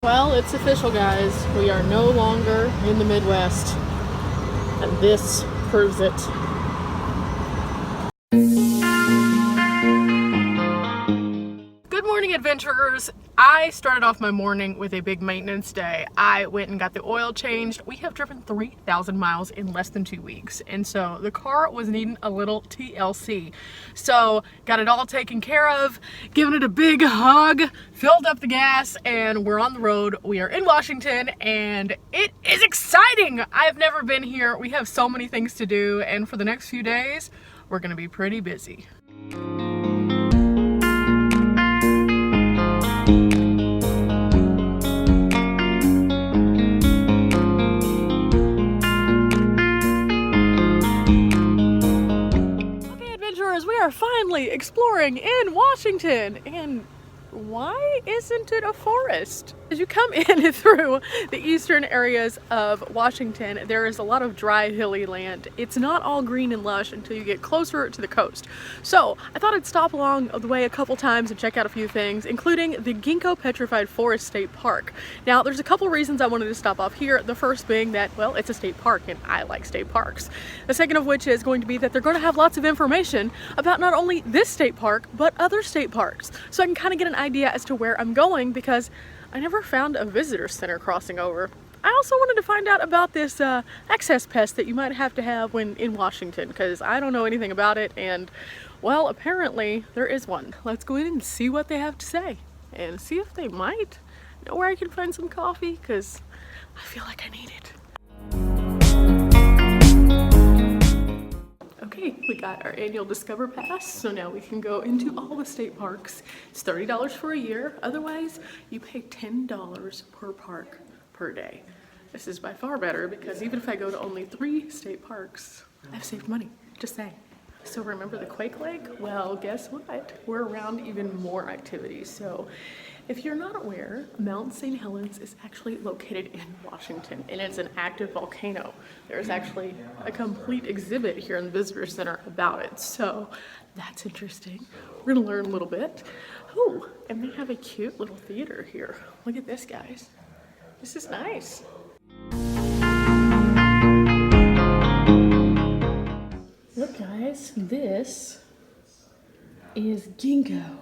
Well, it's official, guys. We are no longer in the Midwest, and this proves it. Good morning, adventurers. I started off my morning with a big maintenance day. I went and got the oil changed. We have driven 3,000 miles in less than 2 weeks, and so the car was needing a little TLC. So got it all taken care of, given it a big hug, filled up the gas, and we're on the road. We are in Washington, and it is exciting. I've never been here. We have so many things to do, and for the next few days, we're gonna be pretty busy. We are finally exploring in Washington, and why isn't it a forest? As you come in through the eastern areas of Washington, there is a lot of dry, hilly land. It's not all green and lush until you get closer to the coast. So I thought I'd stop along the way a couple times and check out a few things, including the Ginkgo Petrified Forest State Park. Now, there's a couple reasons I wanted to stop off here. The first being that, well, it's a state park and I like state parks. The second of which is going to be that they're going to have lots of information about not only this state park, but other state parks. So I can kind of get an idea as to where I'm going, because I never found a visitor center crossing over. I also wanted to find out about this access pest that you might have to have when in Washington, because I don't know anything about it, and well, apparently there is one. Let's go in and see what they have to say, and see if they might know where I can find some coffee, because I feel like I need it. Okay, we got our annual Discover Pass, so now we can go into all the state parks. It's $30 for a year. Otherwise, you pay $10 per park per day. This is by far better, because even if I go to only 3 state parks, I've saved money, just saying. So remember the Quake Lake? Well, guess what? We're around even more activities. So if you're not aware, Mount St. Helens is actually located in Washington, and it's an active volcano. There's actually a complete exhibit here in the visitor center about it. So that's interesting. We're gonna learn a little bit. Oh, and they have a cute little theater here. Look at this, guys. This is nice. Look, guys, this is ginkgo.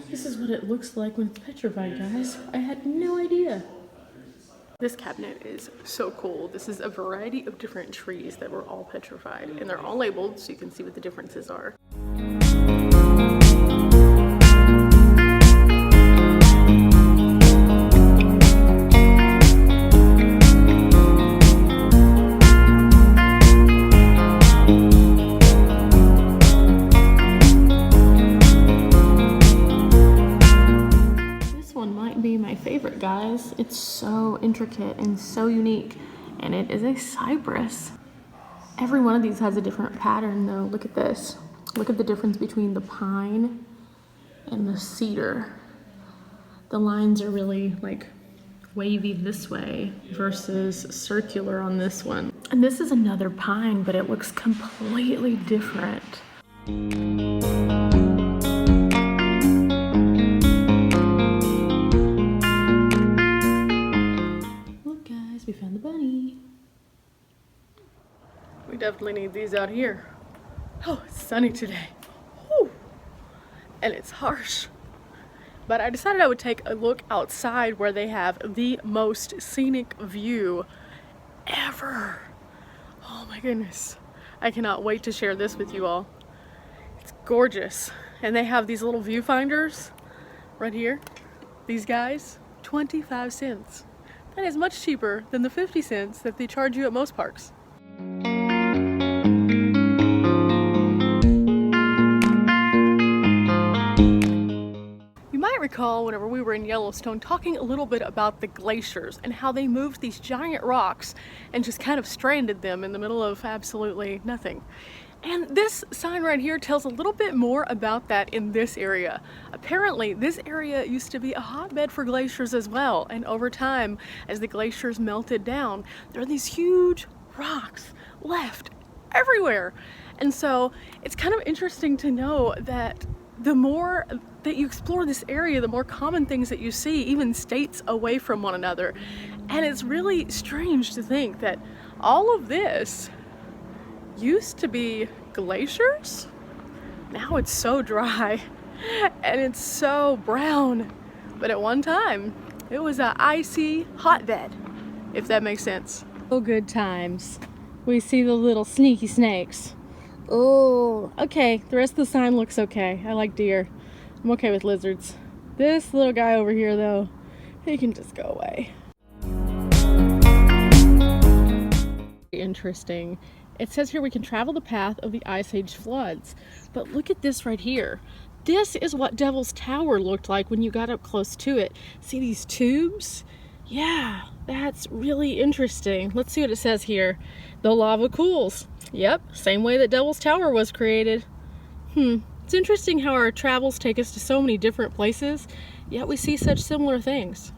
This is what it looks like when it's petrified, guys. I had no idea. This cabinet is so cool. This is a variety of different trees that were all petrified, and they're all labeled so you can see what the differences are. Guys, it's so intricate and so unique, and it is a cypress. Every one of these has a different pattern though. Look at this. Look at the difference between the pine and the cedar. The lines are really like wavy this way versus circular on this one. And this is another pine, but it looks completely different. We found the bunny. We definitely need these out here. Oh, it's sunny today. Whew. And it's harsh. But I decided I would take a look outside where they have the most scenic view ever. Oh my goodness. I cannot wait to share this with you all. It's gorgeous. And they have these little viewfinders right here. These guys, 25 cents. That is much cheaper than the 50 cents that they charge you at most parks. You might recall whenever we were in Yellowstone talking a little bit about the glaciers and how they moved these giant rocks and just kind of stranded them in the middle of absolutely nothing. And this sign right here tells a little bit more about that in this area. Apparently, this area used to be a hotbed for glaciers as well, and over time, as the glaciers melted down, there are these huge rocks left everywhere. And so it's kind of interesting to know that the more that you explore this area, the more common things that you see, even states away from one another. And it's really strange to think that all of this used to be glaciers. Now it's so dry and it's so brown. But at one time, it was an icy hotbed, if that makes sense. Oh, good times. We see the little sneaky snakes. Oh, okay, the rest of the sign looks okay. I like deer. I'm okay with lizards. This little guy over here, though, he can just go away. Interesting. It says here we can travel the path of the Ice Age floods. But look at this right here. This is what Devil's Tower looked like when you got up close to it. See these tubes? Yeah, that's really interesting. Let's see what it says here. The lava cools. Yep, same way that Devil's Tower was created. It's interesting how our travels take us to so many different places, yet we see such similar things.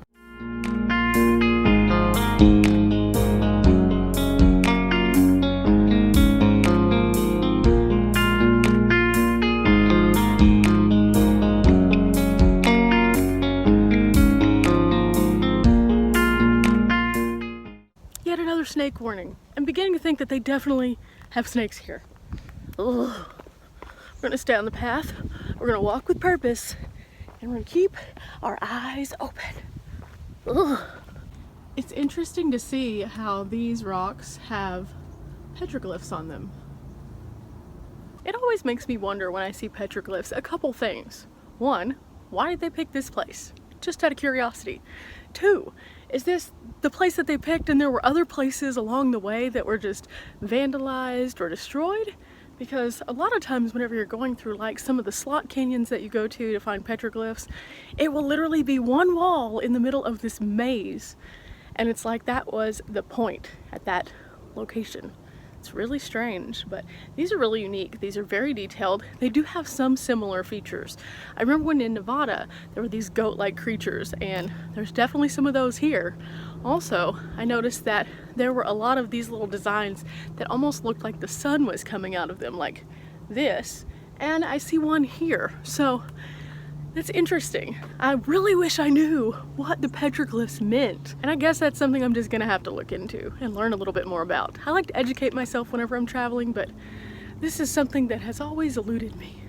Yet another snake warning. I'm beginning to think that they definitely have snakes here. Ugh. We're gonna stay on the path, we're gonna walk with purpose, and we're gonna keep our eyes open. Ugh. It's interesting to see how these rocks have petroglyphs on them. It always makes me wonder when I see petroglyphs a couple things. One, why did they pick this place? Just out of curiosity. Two, is this the place that they picked and there were other places along the way that were just vandalized or destroyed? Because a lot of times whenever you're going through like some of the slot canyons that you go to find petroglyphs, it will literally be one wall in the middle of this maze. And it's like that was the point at that location. It's really strange, but these are really unique. These are very detailed. They do have some similar features. I remember when in Nevada, there were these goat-like creatures, and there's definitely some of those here. Also, I noticed that there were a lot of these little designs that almost looked like the sun was coming out of them, like this, and I see one here. So that's interesting. I really wish I knew what the petroglyphs meant. And I guess that's something I'm just gonna have to look into and learn a little bit more about. I like to educate myself whenever I'm traveling, but this is something that has always eluded me.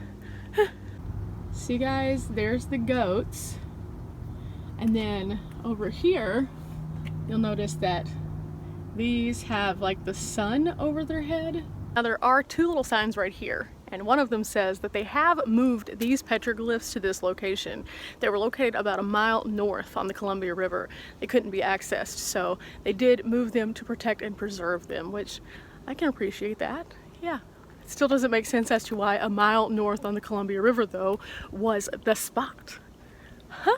See guys, there's the goats. And then over here, you'll notice that these have like the sun over their head. Now there are two little signs right here, and one of them says that they have moved these petroglyphs to this location. They were located about a mile north on the Columbia River. They couldn't be accessed, so they did move them to protect and preserve them, which I can appreciate that. Yeah. It still doesn't make sense as to why a mile north on the Columbia River, though, was the spot. Huh?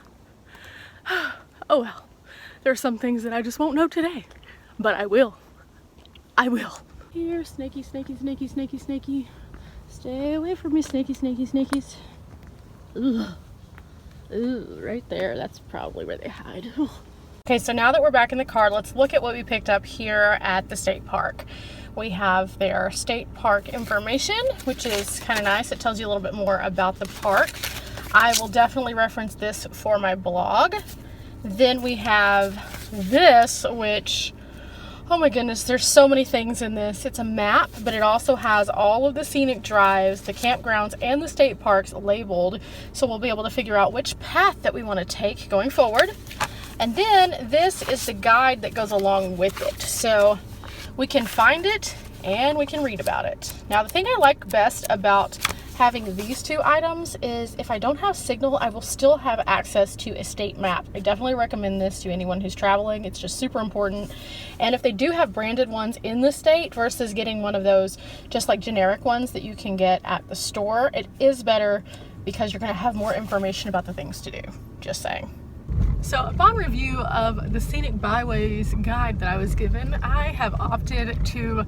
Oh well. There are some things that I just won't know today, but I will. I will. Here, snaky, snaky, snaky, snaky, snaky. Stay away from me, snaky, snaky, snakies. Ugh. Ooh, right there. That's probably where they hide. Okay, so now that we're back in the car, let's look at what we picked up here at the state park. We have their state park information, which is kind of nice. It tells you a little bit more about the park. I will definitely reference this for my blog. Then we have this, which, oh my goodness, there's so many things in this. It's a map, but it also has all of the scenic drives, the campgrounds, and the state parks labeled, so we'll be able to figure out which path that we want to take going forward. And then this is the guide that goes along with it, so we can find it and we can read about it. Now, the thing I like best about having these two items is if I don't have signal, I will still have access to a state map. I definitely recommend this to anyone who's traveling. It's just super important. And if they do have branded ones in the state versus getting one of those just like generic ones that you can get at the store, it is better because you're going to have more information about the things to do. Just saying. So upon review of the Scenic Byways guide that I was given, I have opted to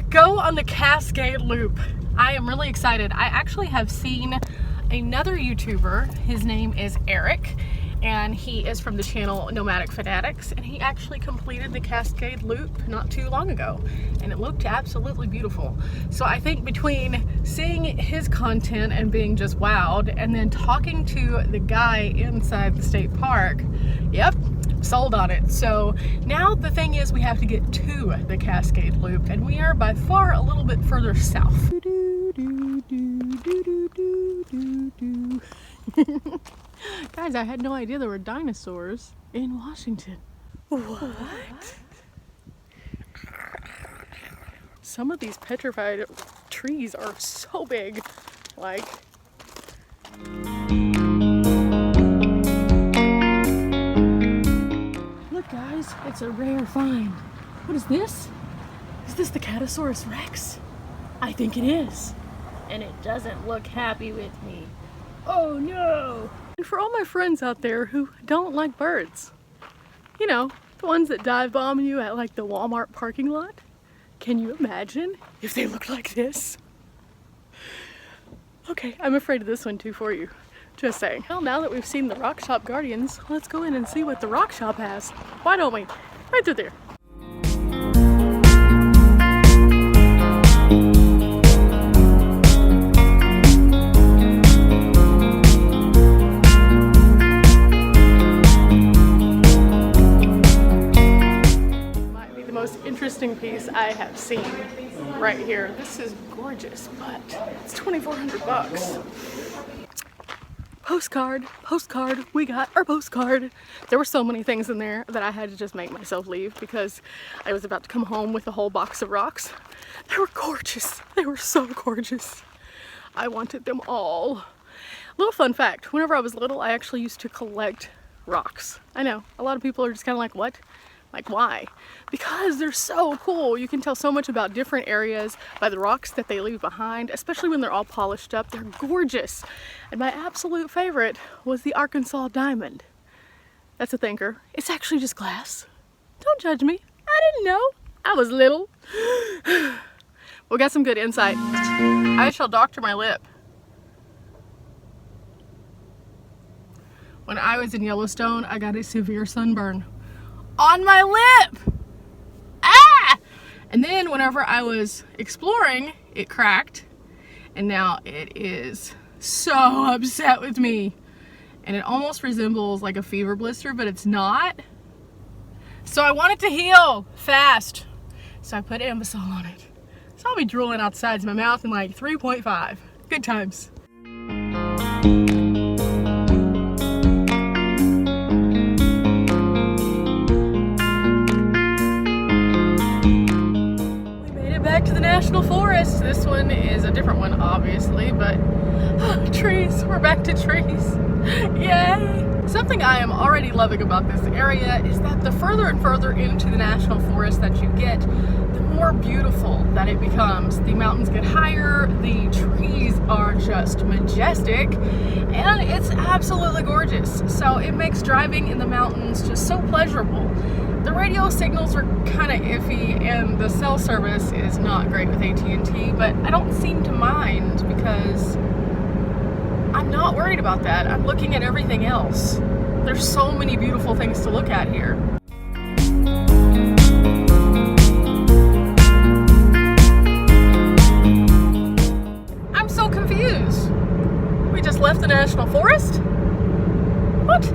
go on the Cascade loop. I am really excited. I actually have seen another YouTuber, his name is Eric, and he is from the channel Nomadic Fanatics, and he actually completed the Cascade loop not too long ago, and it looked absolutely beautiful. So I think between seeing his content and being just wowed, and then talking to the guy inside the state park, yep, sold on it. So now the thing is, we have to get to the Cascade loop, and we are by far a little bit further south. Guys, I had no idea there were dinosaurs in Washington. What? Some of these petrified trees are so big. Like, look guys, it's a rare find. What is this? Is this the Catasaurus Rex? I think it is. And it doesn't look happy with me. Oh no! And for all my friends out there who don't like birds, you know, the ones that dive bomb you at like the Walmart parking lot, can you imagine if they looked like this? Okay, I'm afraid of this one too for you. Just saying. Well, now that we've seen the Rock Shop Guardians, let's go in and see what the Rock Shop has. Why don't we? Right through there. Interesting piece I have seen right here. This is gorgeous, but it's 2,400 bucks. Postcard, we got our postcard. There were so many things in there that I had to just make myself leave because I was about to come home with a whole box of rocks. They were gorgeous. They were so gorgeous. I wanted them all. Little fun fact, whenever I was little, I actually used to collect rocks. I know, a lot of people are just kind of like, what? Like, why? Because they're so cool. You can tell so much about different areas by the rocks that they leave behind, especially when they're all polished up. They're gorgeous. And my absolute favorite was the Arkansas diamond. That's a thinker. It's actually just glass. Don't judge me. I didn't know. I was little. We got some good insight. I shall doctor my lip. When I was in Yellowstone, I got a severe sunburn on my lip. Ah! And then whenever I was exploring, it cracked, and now it is so upset with me. And it almost resembles like a fever blister, but it's not. So I want it to heal fast. So I put Ambisol on it. So I'll be drooling out the sides of my mouth in like 3.5. Good times. Back to the National Forest. This one is a different one, obviously, but trees. We're back to trees. Yay! Something I am already loving about this area is that the further and further into the National Forest that you get, the more beautiful that it becomes. The mountains get higher, the trees are just majestic, and it's absolutely gorgeous. So it makes driving in the mountains just so pleasurable. The radio signals are kind of iffy, and the cell service is not great with AT&T, but I don't seem to mind because I'm not worried about that. I'm looking at everything else. There's so many beautiful things to look at here. I'm so confused. We just left the National Forest? What?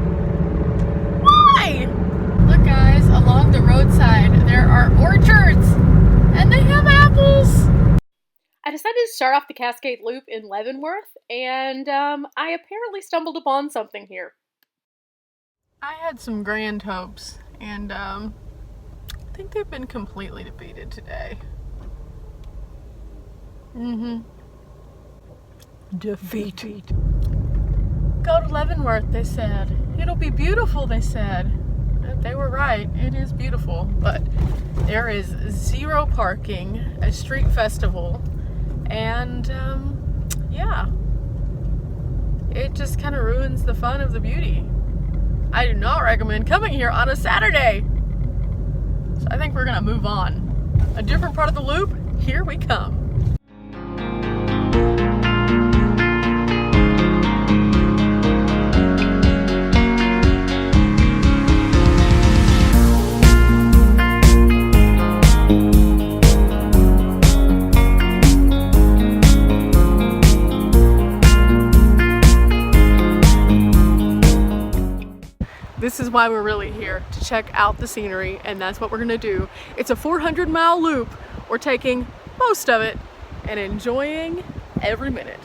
Why? Look guys, along the roadside there are orchards and they have apples. I decided to start off the Cascade Loop in Leavenworth, and I apparently stumbled upon something here. I had some grand hopes, and I think they've been completely defeated today. Defeated. Go to Leavenworth, they said. It'll be beautiful, they said. They were right, it is beautiful, but there is zero parking, a street festival, and yeah, it just kind of ruins the fun of the beauty. I do not recommend coming here on a Saturday. So I think we're gonna move on. A different part of the loop, here we come. why we're really here, to check out the scenery, and that's what we're gonna do. It's a 400-mile loop. We're taking most of it and enjoying every minute.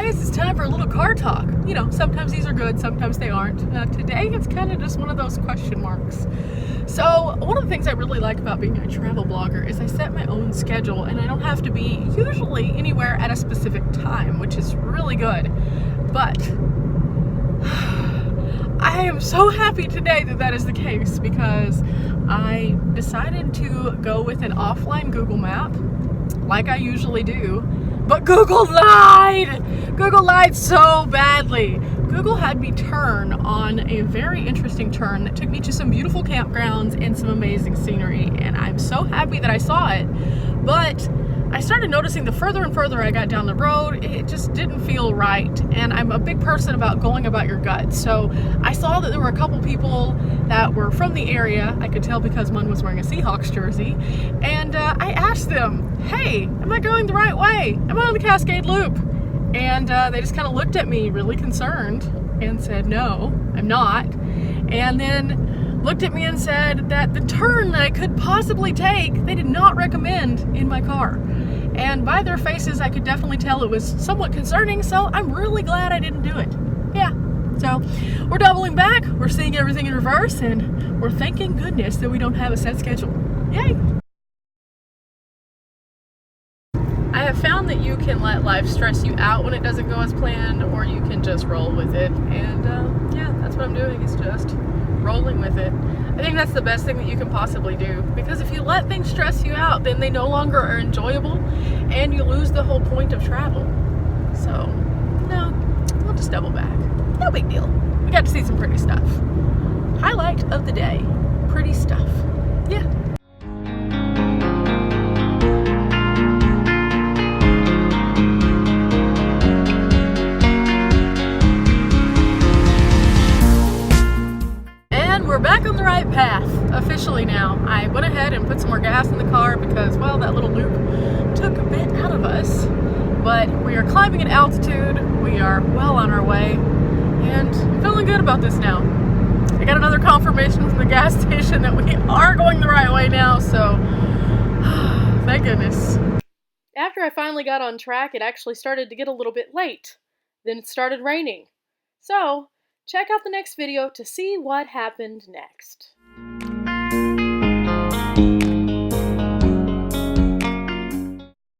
It's time for a little car talk. You know, sometimes these are good, sometimes they aren't. Today it's kind of just one of those question marks. So one of the things I really like about being a travel blogger is I set my own schedule and I don't have to be usually anywhere at a specific time, which is really good. But I am so happy today that that is the case, because I decided to go with an offline Google map like I usually do. But Google lied! Google lied so badly. Google had me turn on a very interesting turn that took me to some beautiful campgrounds and some amazing scenery, and I'm so happy that I saw it. But I started noticing the further and further I got down the road, it just didn't feel right. And I'm a big person about going about your gut. So I saw that there were a couple people that were from the area. I could tell because one was wearing a Seahawks jersey. And I asked them, hey, am I going the right way? Am I on the Cascade Loop? And they just kind of looked at me really concerned and said, no, I'm not. And then looked at me and said that the turn that I could possibly take, they did not recommend in my car. And by their faces, I could definitely tell it was somewhat concerning, so I'm really glad I didn't do it. Yeah, so we're doubling back, we're seeing everything in reverse, and we're thanking goodness that we don't have a set schedule. Yay! I have found that you can let life stress you out when it doesn't go as planned, or you can just roll with it. And yeah, that's what I'm doing, is just rolling with it. I think that's the best thing that you can possibly do, because if you let things stress you out, then they no longer are enjoyable and you lose the whole point of travel. So, no, we'll just double back. No big deal. We got to see some pretty stuff. Highlight of the day, pretty stuff. Yeah. We're back on the right path, officially now. I went ahead and put some more gas in the car because, well, that little loop took a bit out of us. But we are climbing at altitude, we are well on our way, and I'm feeling good about this now. I got another confirmation from the gas station that we are going the right way now, so thank goodness. After I finally got on track, it actually started to get a little bit late. Then it started raining. So, check out the next video to see what happened next.